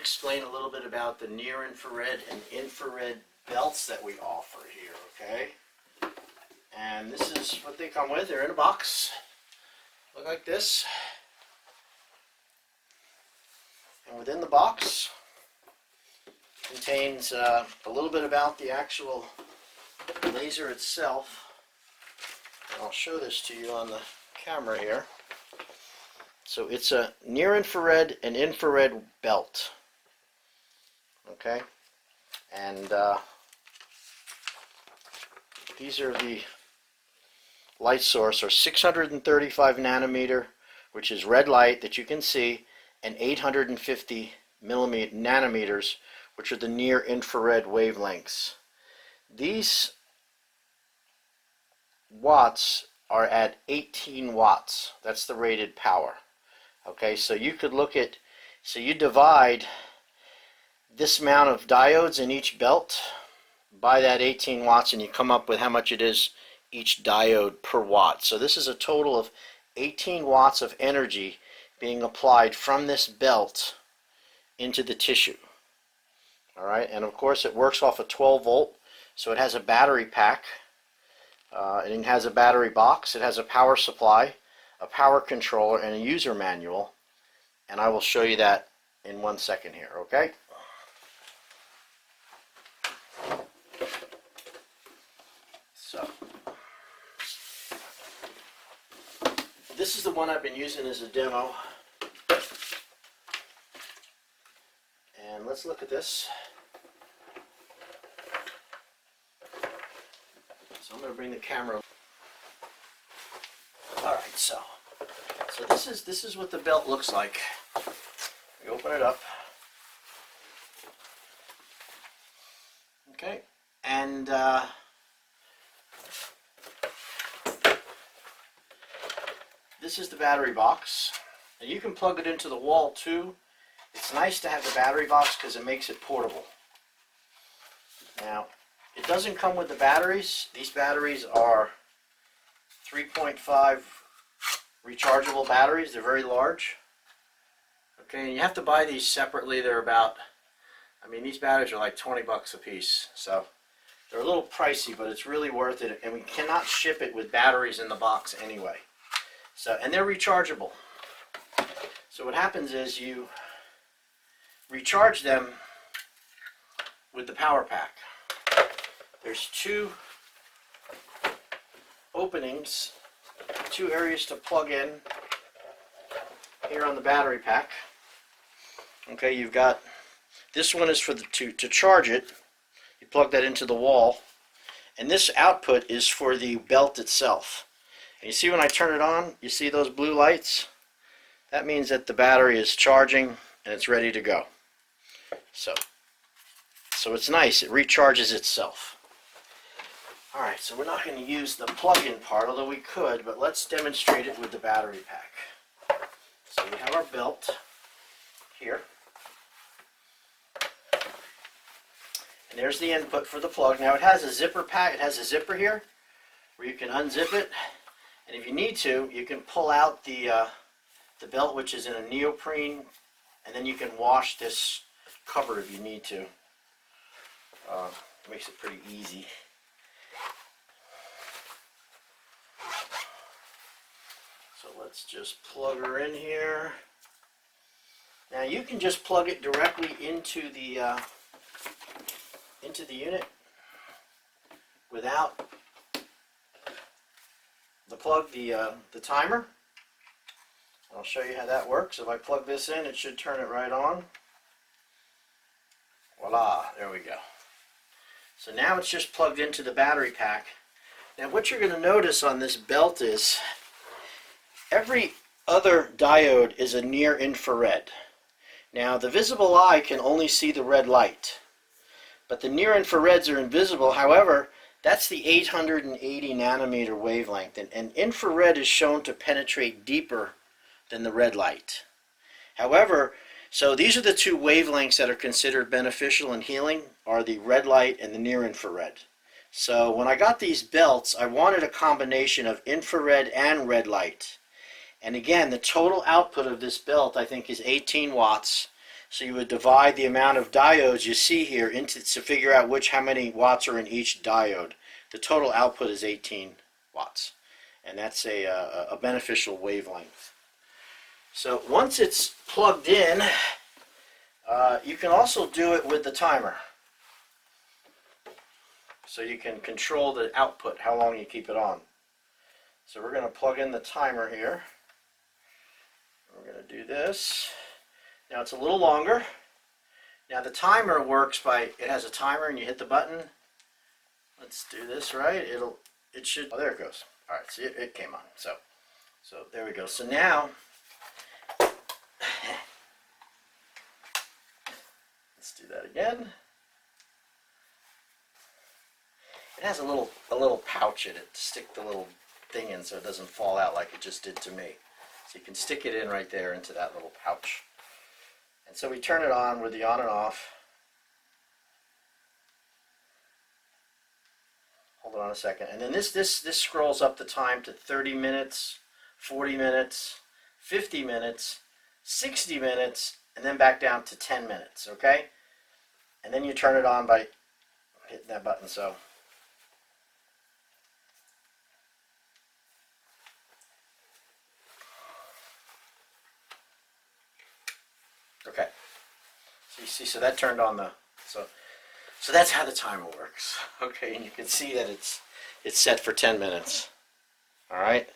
explain a little bit about the near infrared and infrared belts that we offer here, okay? And this is what they come with. They're in a box. Look like this. And within the box contains a little bit about the actual laser itself. And I'll show this to you on the camera here. So it's a near infrared and infrared belt. Okay? And these are the light source, or 635 nanometer, which is red light that you can see, and 850 nanometers, which are the near infrared wavelengths. These watts are at 18 watts. That's the rated power. Okay, so you could look at, so you divide this amount of diodes in each belt by that 18 watts and you come up with how much it is each diode per watt. So this is a total of 18 watts of energy being applied from this belt into the tissue. Alright, and of course it works off a 12 volt, so it has a battery pack, and it has a battery box, it has a power supply, a power controller, and a user manual, and I will show you that in 1 second here, okay? So, this is the one I've been using as a demo, and let's look at this. So I'm going to bring the camera. All right, so this is what the belt looks like. We open it up. Okay, and this is the battery box, and you can plug it into the wall too. It's nice to have the battery box because it makes it portable. Now, it doesn't come with the batteries. These batteries are 3.5 rechargeable batteries. They're very large. Okay, and you have to buy these separately. They're about, I mean, these batteries are like 20 bucks a piece. So they're a little pricey, but it's really worth it. And we cannot ship it with batteries in the box anyway. So, and they're rechargeable. So what happens is you recharge them with the power pack. There's two openings, two areas to plug in here on the battery pack. Okay, you've got, this one is for the to charge it. You plug that into the wall, and this output is for the belt itself. And you see when I turn it on, you see those blue lights? That means that the battery is charging and it's ready to go. So it's nice, it recharges itself. Alright, so we're not going to use the plug-in part, although we could, but let's demonstrate it with the battery pack. So we have our belt here. And there's the input for the plug. Now it has a zipper pack, it has a zipper here where you can unzip it. And if you need to, you can pull out the belt, which is in a neoprene, and then you can wash this cover if you need to. Makes it pretty easy. So let's just plug her in here. Now you can just plug it directly into the unit without the timer. I'll show you how that works. If I plug this in, it should turn it right on. Voila, there we go. So now it's just plugged into the battery pack. Now what you're going to notice on this belt is every other diode is a near infrared. Now the visible eye can only see the red light, but the near infrareds are invisible. However, that's the 880 nanometer wavelength, and infrared is shown to penetrate deeper than the red light. However, so these are the two wavelengths that are considered beneficial in healing, are the red light and the near infrared. So when I got these belts, I wanted a combination of infrared and red light. And again, the total output of this belt, I think, is 18 watts. So you would divide the amount of diodes you see here into to figure out how many watts are in each diode. The total output is 18 watts, and that's a beneficial wavelength. So once it's plugged in, you can also do it with the timer. So you can control the output, how long you keep it on. So we're going to plug in the timer here. We're going to do this. Now it's a little longer. Now the timer works by, it has a timer and you hit the button. Let's do this right. It should, oh, there it goes. All right, see, it came on. So there we go. So now, let's do that again. It has a little pouch in it to stick the little thing in so it doesn't fall out like it just did to me. So you can stick it in right there into that little pouch. And so we turn it on with the on and off. Hold on a second. And then this scrolls up the time to 30 minutes, 40 minutes, 50 minutes, 60 minutes, and then back down to 10 minutes, okay? And then you turn it on by hitting that button, so. Okay. So you see, so that turned on the, so that's how the timer works. Okay, and you can see that it's set for 10 minutes. All right.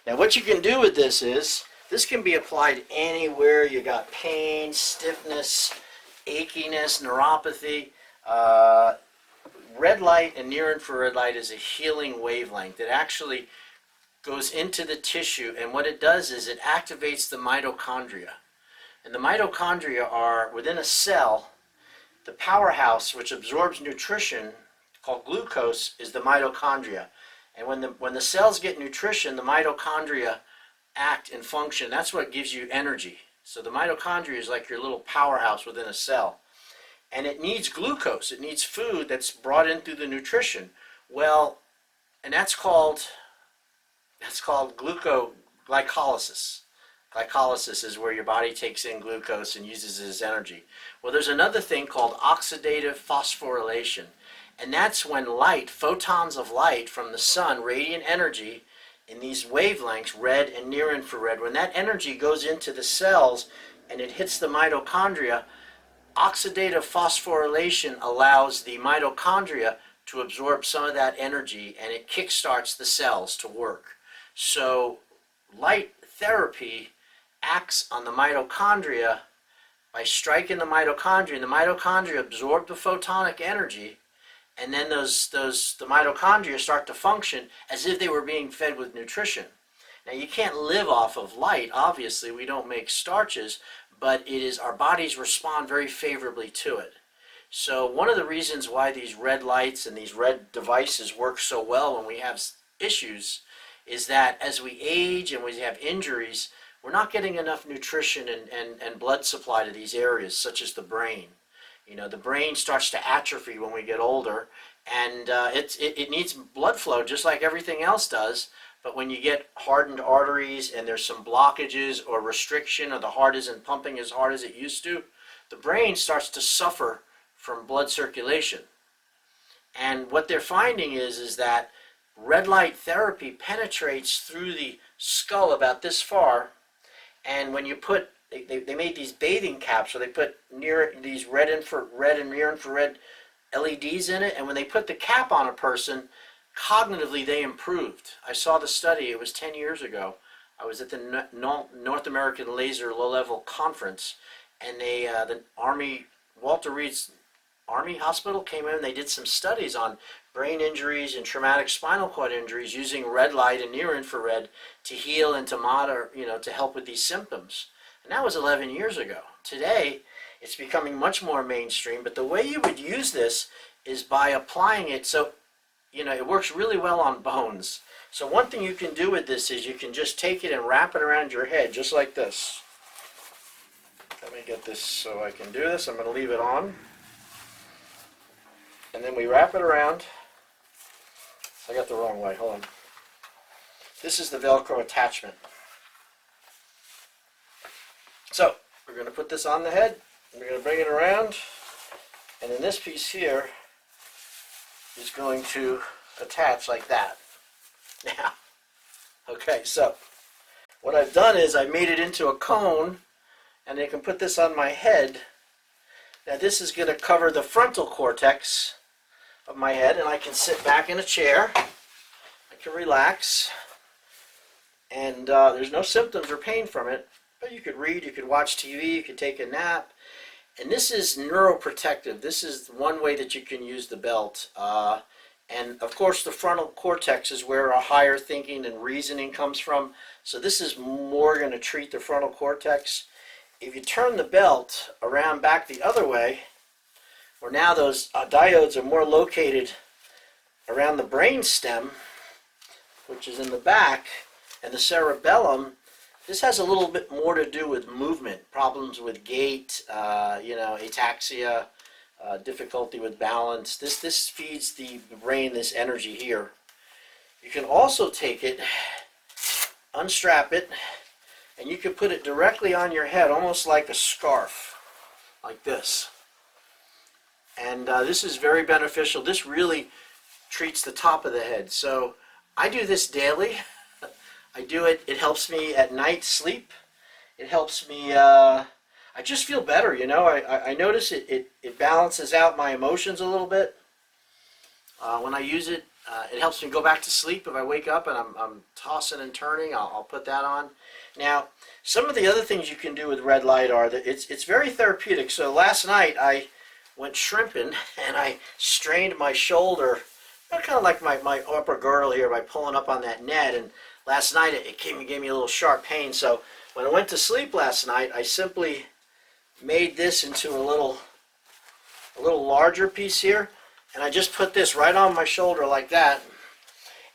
Now what you can do with this is, this can be applied anywhere you got pain, stiffness, achiness, neuropathy. Red light and near infrared light is a healing wavelength. It actually goes into the tissue, and what it does is it activates the mitochondria. And the mitochondria are, within a cell, the powerhouse which absorbs nutrition, called glucose, is the mitochondria. And when the cells get nutrition, the mitochondria act and function. That's what gives you energy. So the mitochondria is like your little powerhouse within a cell. And it needs glucose. It needs food that's brought in through the nutrition. Well, and that's called glycolysis. Glycolysis is where your body takes in glucose and uses it as energy. Well, there's another thing called oxidative phosphorylation, and that's when light, photons of light from the sun, radiant energy, in these wavelengths, red and near infrared, when that energy goes into the cells and it hits the mitochondria, oxidative phosphorylation allows the mitochondria to absorb some of that energy, and it kickstarts the cells to work. So light therapy acts on the mitochondria by striking the mitochondria, and the mitochondria absorb the photonic energy, and then the mitochondria start to function as if they were being fed with nutrition. Now you can't live off of light, obviously, we don't make starches, but it is, our bodies respond very favorably to it. So one of the reasons why these red lights and these red devices work so well when we have issues is that as we age and we have injuries, we're not getting enough nutrition and blood supply to these areas, such as the brain. You know, the brain starts to atrophy when we get older, and it needs blood flow just like everything else does. But when you get hardened arteries and there's some blockages or restriction, or the heart isn't pumping as hard as it used to, the brain starts to suffer from blood circulation. And what they're finding is that red light therapy penetrates through the skull about this far, and when you put, they made these bathing caps, so they put these red and near infrared LEDs in it, and when they put the cap on a person, cognitively they improved. I saw the study, it was 10 years ago. I was at the North American Laser Low-Level Conference, and the Army, Walter Reed's Army Hospital came in and they did some studies on brain injuries and traumatic spinal cord injuries using red light and near infrared to heal and to help with these symptoms. And that was 11 years ago. Today, it's becoming much more mainstream, but the way you would use this is by applying it so, it works really well on bones. So one thing you can do with this is you can just take it and wrap it around your head, just like this. Let me get this so I can do this. I'm going to leave it on. And then we wrap it around. I got the wrong way, hold on. This is the Velcro attachment. So, we're going to put this on the head, We're going to bring it around, and then this piece here is going to attach like that. Now, okay, so what I've done is I made it into a cone, and I can put this on my head. Now this is going to cover the frontal cortex of my head, and I can sit back in a chair. I can relax, and there's no symptoms or pain from it. But you could read, you could watch TV, you could take a nap. And this is neuroprotective. This is one way that you can use the belt. And of course the frontal cortex is where our higher thinking and reasoning comes from. So this is more going to treat the frontal cortex. If you turn the belt around back the other way, where now those diodes are more located around the brain stem, which is in the back, and the cerebellum, this has a little bit more to do with movement, problems with gait, ataxia, difficulty with balance. This feeds the brain this energy here. You can also take it, unstrap it, and you can put it directly on your head, almost like a scarf, like this. And this is very beneficial. This really treats the top of the head. So I do this daily. I do it. It helps me at night sleep. It helps me. I just feel better, you know. I notice it balances out my emotions a little bit. When I use it, it helps me go back to sleep. If I wake up and I'm tossing and turning, I'll put that on. Now, some of the other things you can do with red light are that it's very therapeutic. So last night I went shrimping and I strained my shoulder, kind of like my upper girdle here, by pulling up on that net. And last night it gave me a little sharp pain. So when I went to sleep last night, I simply made this into a little larger piece here, and I just put this right on my shoulder like that.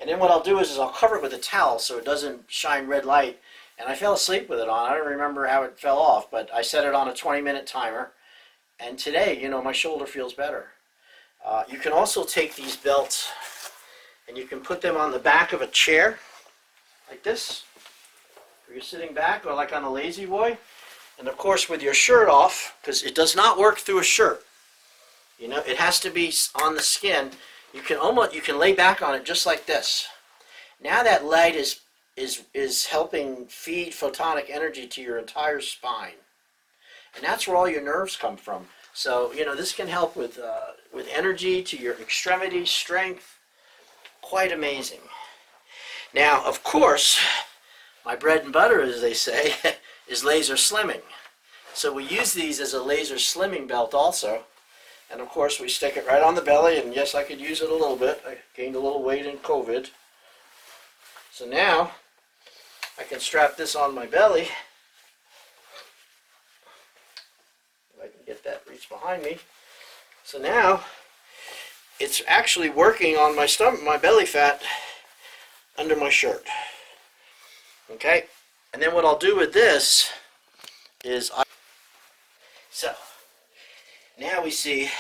And then what I'll do is I'll cover it with a towel so it doesn't shine red light. And I fell asleep with it on. I don't remember how it fell off, but I set it on a 20-minute timer. And today, you know, my shoulder feels better. You can also take these belts and you can put them on the back of a chair like this, or you're sitting back, or like on a lazy boy. And of course with your shirt off, because it does not work through a shirt. You know, it has to be on the skin. You can lay back on it just like this. Now that light is helping feed photonic energy to your entire spine. And that's where all your nerves come from. So, you know, this can help with energy to your extremities, strength. Quite amazing. Now, of course, my bread and butter, as they say, is laser slimming. So we use these as a laser slimming belt also. And of course, we stick it right on the belly, and yes, I could use it a little bit. I gained a little weight in COVID. So now, I can strap this on my belly. If I can get that reach behind me. So now, it's actually working on my stomach, my belly fat, under my shirt. Okay? And then what I'll do with this is so now we see,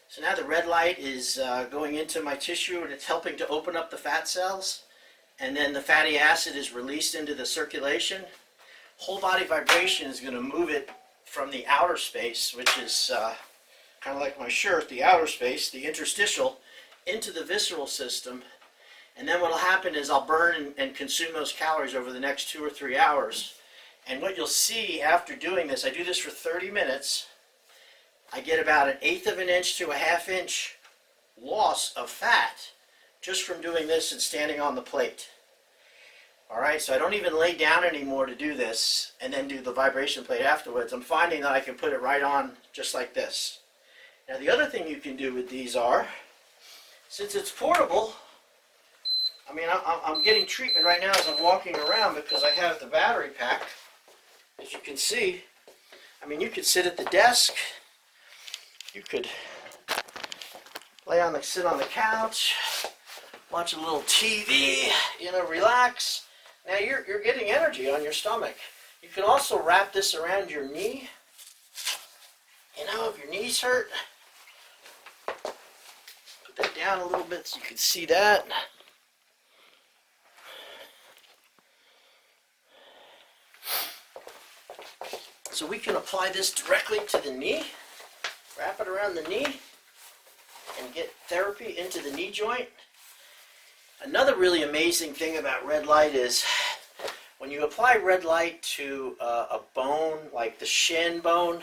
so now the red light is going into my tissue, and it's helping to open up the fat cells, and then the fatty acid is released into the circulation. Whole body vibration is going to move it from the outer space, which is kind of like my shirt, the outer space, the interstitial, into the visceral system. And then what will happen is I'll burn and consume those calories over the next 2 or 3 hours. And what you'll see after doing this, I do this for 30 minutes, I get about 1/8 of an inch to a 1/2 inch loss of fat just from doing this and standing on the plate. Alright, so I don't even lay down anymore to do this and then do the vibration plate afterwards. I'm finding that I can put it right on just like this. Now the other thing you can do with these are, since it's portable, I mean, I'm getting treatment right now as I'm walking around because I have the battery pack. As you can see, I mean, you could sit at the desk. You could sit on the couch, watch a little TV, you know, relax. Now you're getting energy on your stomach. You can also wrap this around your knee. You know, if your knees hurt, put that down a little bit so you can see that. So we can apply this directly to the knee, wrap it around the knee, and get therapy into the knee joint. Another really amazing thing about red light is when you apply red light to a bone, like the shin bone,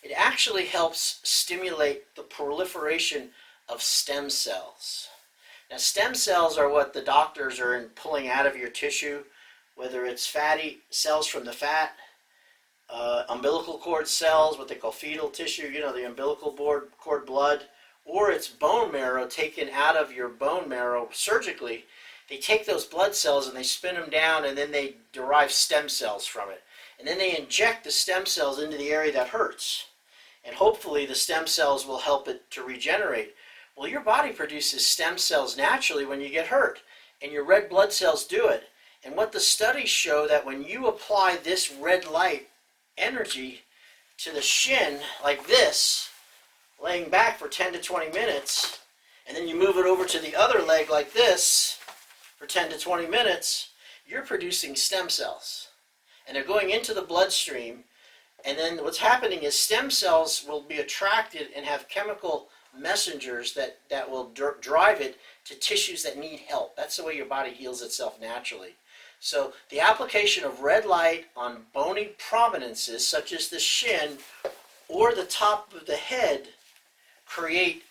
it actually helps stimulate the proliferation of stem cells. Now, stem cells are what the doctors are pulling out of your tissue, whether it's fatty cells from the fat, umbilical cord cells, what they call fetal tissue, you know, the umbilical cord blood, or it's bone marrow taken out of your bone marrow surgically. They take those blood cells and they spin them down, and then they derive stem cells from it. And then they inject the stem cells into the area that hurts. And hopefully the stem cells will help it to regenerate. Well, your body produces stem cells naturally when you get hurt, and your red blood cells do it. And what the studies show, that when you apply this red light energy to the shin like this, laying back for 10 to 20 minutes, and then you move it over to the other leg like this for 10 to 20 minutes, you're producing stem cells. And they're going into the bloodstream, and then what's happening is stem cells will be attracted and have chemical messengers that will drive it to tissues that need help. That's the way your body heals itself naturally. So the application of red light on bony prominences, such as the shin or the top of the head, create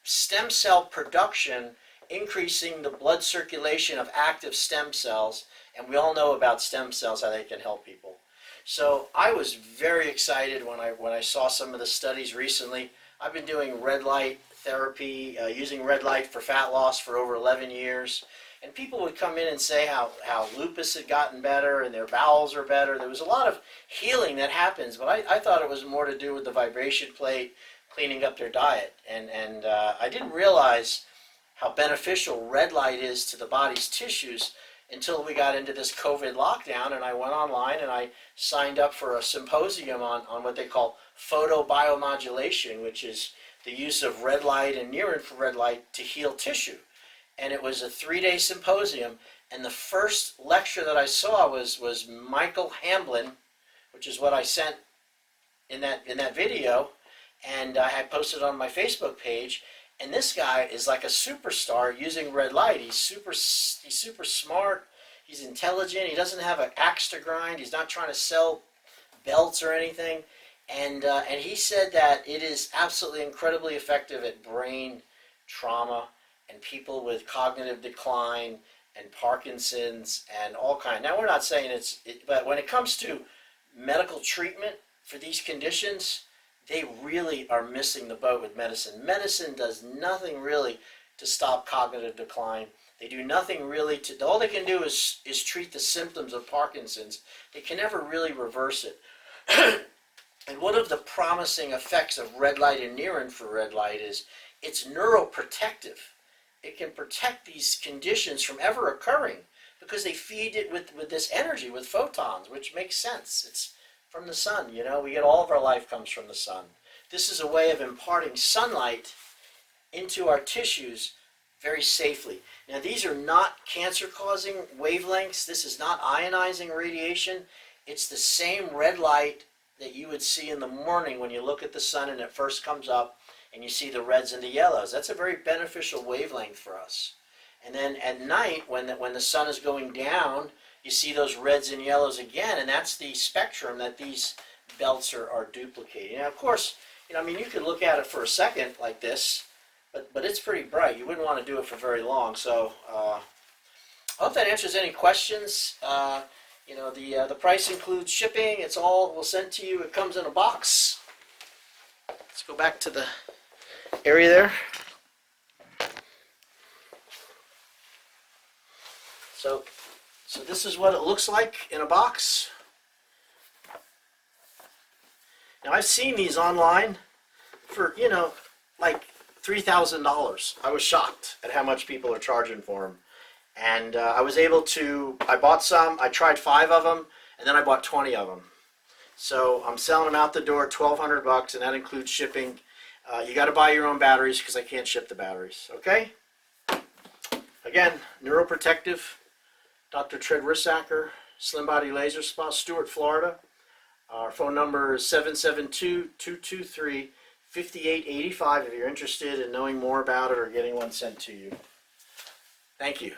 stem cell production, increasing the blood circulation of active stem cells. And we all know about stem cells, how they can help people. So I was very excited when I saw some of the studies recently. I've been doing red light therapy, using red light for fat loss for over 11 years. And people would come in and say how lupus had gotten better and their bowels are better. There was a lot of healing that happens, but I thought it was more to do with the vibration plate, cleaning up their diet. And I didn't realize how beneficial red light is to the body's tissues until we got into this COVID lockdown, and I went online and I signed up for a symposium on what they call photobiomodulation, which is the use of red light and near infrared light to heal tissue. And it was a 3-day symposium, and the first lecture that I saw was Michael Hamblin, which is what I sent in that video, and I had posted on my Facebook page. And this guy is like a superstar using red light. He's super smart. He's intelligent. He doesn't have an axe to grind. He's not trying to sell belts or anything. And he said that it is absolutely incredibly effective at brain trauma and people with cognitive decline and Parkinson's and all kinds. Now, we're not saying but when it comes to medical treatment for these conditions, they really are missing the boat with medicine. Medicine does nothing really to stop cognitive decline. They do nothing really all they can do is treat the symptoms of Parkinson's. They can never really reverse it. And one of the promising effects of red light and near infrared light is it's neuroprotective. It can protect these conditions from ever occurring because they feed it with this energy, with photons, which makes sense. It's from the sun, you know. We get all of our life comes from the sun. This is a way of imparting sunlight into our tissues very safely. Now, these are not cancer-causing wavelengths. This is not ionizing radiation. It's the same red light that you would see in the morning when you look at the sun and it first comes up and you see the reds and the yellows. That's a very beneficial wavelength for us. And then at night, when the sun is going down, you see those reds and yellows again, and that's the spectrum that these belts are duplicating. Now, of course, you know, I mean, you could look at it for a second like this, but it's pretty bright. You wouldn't want to do it for very long. So I hope that answers any questions. You know, the price includes shipping. It's all we'll send to you. It comes in a box. Let's go back to the area there. So this is what it looks like in a box. Now, I've seen these online for, you know, like $3,000. I was shocked at how much people are charging for them. And I bought some, I tried 5 of them, and then I bought 20 of them. So I'm selling them out the door, $1,200, and that includes shipping. You got to buy your own batteries because I can't ship the batteries, okay? Again, neuroprotective, Dr. Tred, Slim Body Laser Spa, Stuart, Florida. Our phone number is 772-223-5885 if you're interested in knowing more about it or getting one sent to you. Thank you.